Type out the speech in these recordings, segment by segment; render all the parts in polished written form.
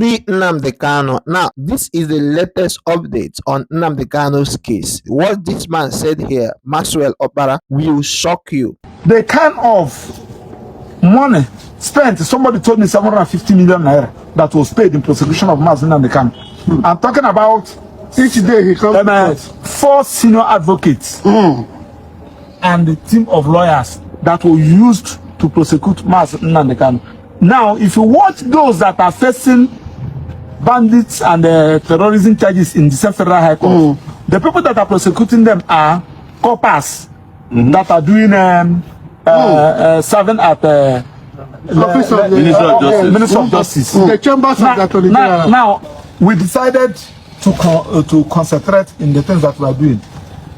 free Nnamdi Kanu. Now, this is the latest update on Nnamdi Kanu's case. What this man said here, Maxwell Opara, will shock you. The kind of money spent, somebody told me 750 million naira that was paid in prosecution of Nnamdi Kanu. I'm talking about each day he comes 4 senior advocates and a team of lawyers that were used to prosecute Nnamdi Kanu. Now, if you watch those that are facing bandits and terrorism charges in the Federal High Court, the people that are prosecuting them are coppers that are doing serving at Minister of Justice. The chambers of the Attorney General. Now, we decided to concentrate in the things that we are doing.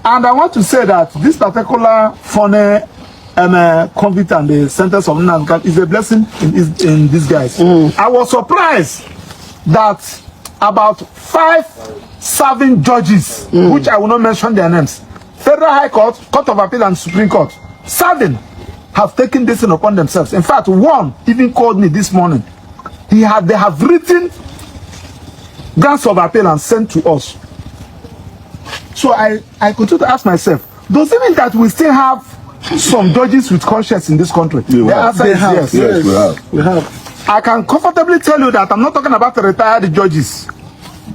And I want to say that this particular funny convict and the sentence of Nnamdi Kanu is a blessing in disguise. I was surprised that about 5 serving judges, which I will not mention their names, Federal High Court, Court of Appeal and Supreme Court, serving, have taken this upon themselves. In fact, one even called me this morning. They have written grants of appeal and sent to us. So I continue to ask myself, does it mean that we still have some judges with conscience in this country? The answer is yes. We have. I can comfortably tell you that I'm not talking about retired judges,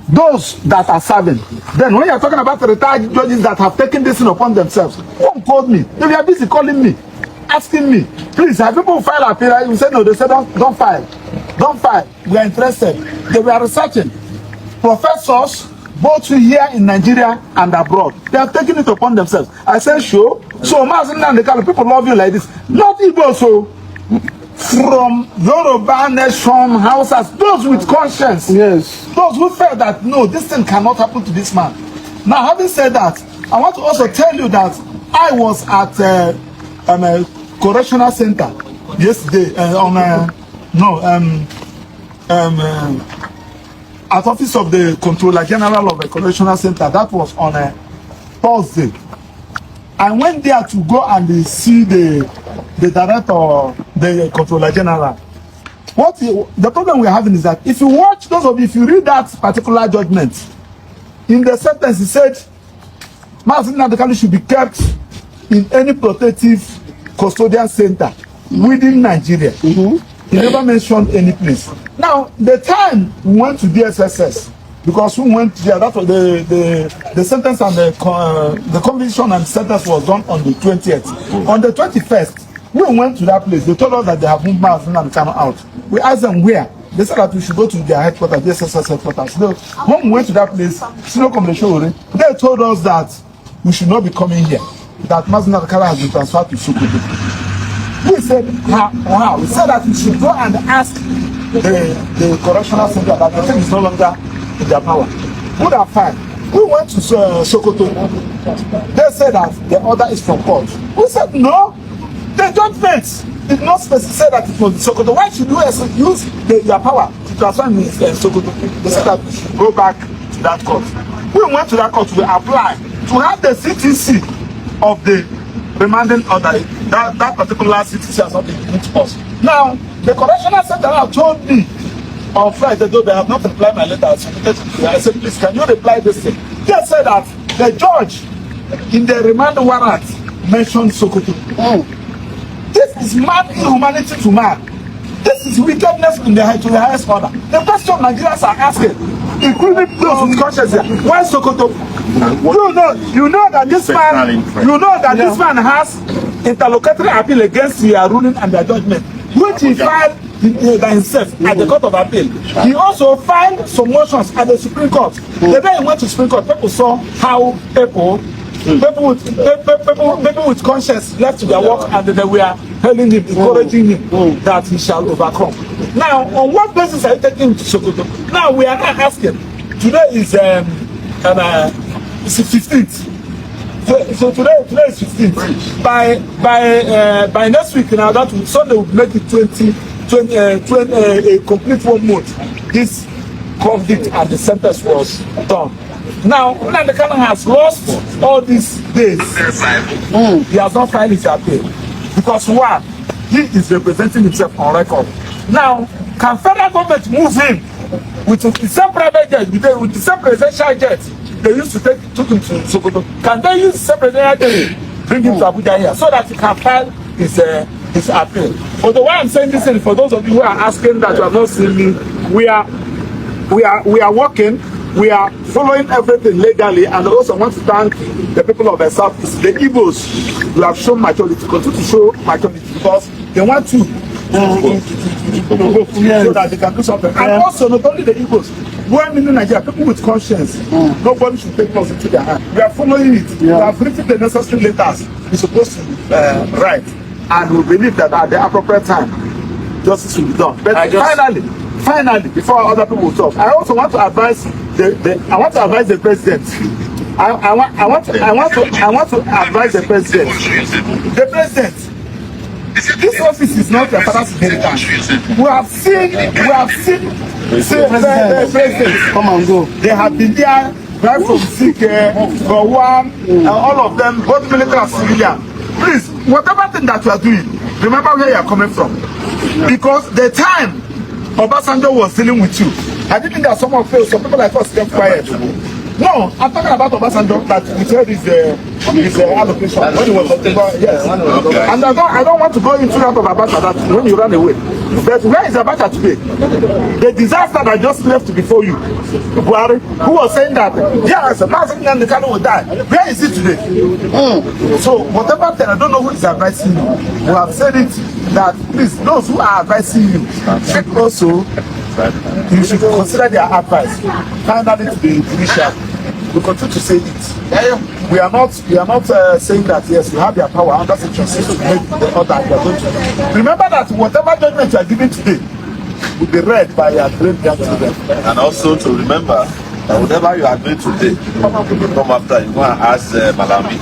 those that are serving. Then when you're talking about retired judges that have taken this upon themselves, one called me. They were busy calling me, asking me, please, have people filed appeal? We said no. They said don't file. Don't file. We are interested. They were researching. Professors, both here in Nigeria and abroad, they have taken it upon themselves. I said, sure. So, Nnamdi Kanu, people love you like this. Not Igbo, so from Yoruba nation houses, those with conscience, those who felt that no, this thing cannot happen to this man. Now, having said that, I want to also tell you that I was at a correctional center yesterday at office of the Controller General of the Correctional Center. That was on a Thursday. I went there to go and see the director, the Controller General. The problem we're having is that if you watch, if you read that particular judgment, in the sentence he said, Nnamdi Kanu should be kept in any protective custodial center within Nigeria. He never mentioned any place. Now, the time we went to DSSS, because we went there, that was the sentence and the conviction and sentence was done on the 20th. On the 21st, we went to that place. They told us that they have moved Nnamdi Kanu out. We asked them where. They said that we should go to their headquarters, DSSS headquarters. So, when we went to that place, they told us that we should not be coming here. That Nnamdi Kanu has been transferred to Sokoto. We said, wow. We said that we should go and ask the correctional center that the thing is no longer in their power. Good and fine. We went to Sokoto. They said that the order is from court. We said no. The judgment did not specify that it was Sokoto. Why should you use their power to transfer me Sokoto? They said that we should go back to that court. We went to that court to apply to have the CTC of the remanding order. That particular CTC has not been given to us. Now, the correctional center told me on Friday, though they have not replied my letter, I said, please, can you reply this thing? They said that the judge in the remand warrant mentioned Sokoto. This is mad inhumanity to man. This is wickedness to the highest order. The question Nigerians are asking, including those with conscience here, why Sokoto? You know that this man has interlocutory appeal against their ruling and their judgment, which he filed himself at the Court of Appeal. He also filed some motions at the Supreme Court. The day he went to Supreme Court, people saw how people with conscience left to their work, and they were telling him, encouraging him that he shall overcome. Now, on what basis are you taking him to Sokoto? Now we are not asking. Today is it's the 15th. So today is 15th. By next week now, that Sunday will make it 20 a complete 1 month. This convict and the sentence was done. Now, Nnamdi Kanu has lost all these days. He has not filed his appeal. Because one, he is representing himself on record. Now, can federal government move him with the same private jet, with the same presidential jet they used to took him to Sokoto. Can they use the same presidential jet bring him to Abuja here so that he can file his appeal? Although why I'm saying this is for those of you who are asking that you have not seen me, we are working. We are following everything legally, and also want to thank the people of the South, the Igbos, who have shown maturity, continue to show maturity because they want to so that they can do something. And also, not only the Igbos, when in Nigeria, people with conscience, nobody should take laws into their hand. We are following it. We have written the necessary letters we're supposed to write, and we believe that at the appropriate time, justice will be done. But finally, before other people talk, I also want to advise the president. I want to advise the president. The president, this office is not your father's inheritance. We have seen the president come and go. They have been there right from sick, Gowon, and all of them, both military and civilian. Please, whatever thing that you are doing, remember where you are coming from. Because the time Obasanjo was dealing with you, I didn't think that some people like us kept quiet. No, I'm talking about Obasanjo that we said his allocation when he was yes. Okay. And I don't want to go into that of Abacha that when you ran away. But where is Abacha today? The disaster that just left before you, Barr, who was saying that yes, Nnamdi Kanu will die. Where is he today? So whatever thing, I don't know who is advising you. We have said it that please, those who are advising you should also you should consider their advice. Finally, to the judicial, we continue to say it. We are not saying that yes, you have their power under section 6 to make the order you are going to. Remember that whatever judgment you are giving today will be read by your great grandchildren. And also to remember that whatever you are doing today, come after you go and ask Malami.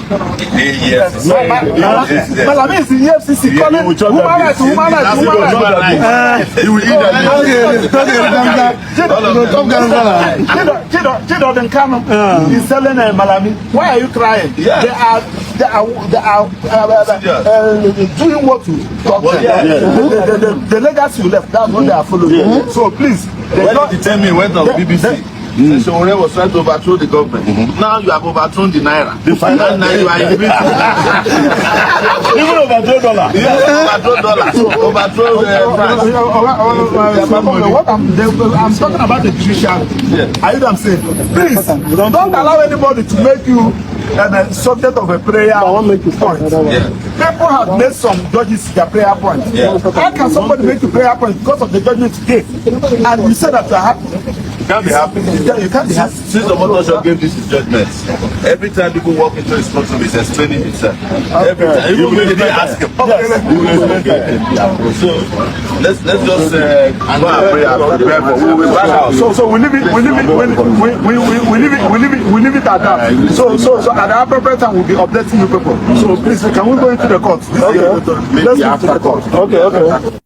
Malami is the EFCC calling human rights. He will eat Nnamdi Kanu is telling Malami, why are you crying? They are doing what you talk. The legacy you left, that's what they are following. So please, when you tell me went on BBC. So Ore was trying to overthrow the government. Now you have overthrown the naira. The final naira you are increasing. Even overthrow dollar. Overthrow dollar. So overthrow what I'm talking about the judicial. Are you I'm saying? Please don't allow anybody to make you a subject of a prayer point. People have made some judges their prayer point. How can somebody make a prayer point because of the judgment you gave? And you say that you are happy. You can't be happy. You can't be happy. Since the Motor gave this judgment, every time people walk into his courtroom, he's explaining himself. Every time, even when they ask him, so let's just go and pray and prepare for who will back out. So we leave it at that. So at the appropriate time we'll be updating you people. So please, can we go into the court? Okay. Let's go to the court. Okay.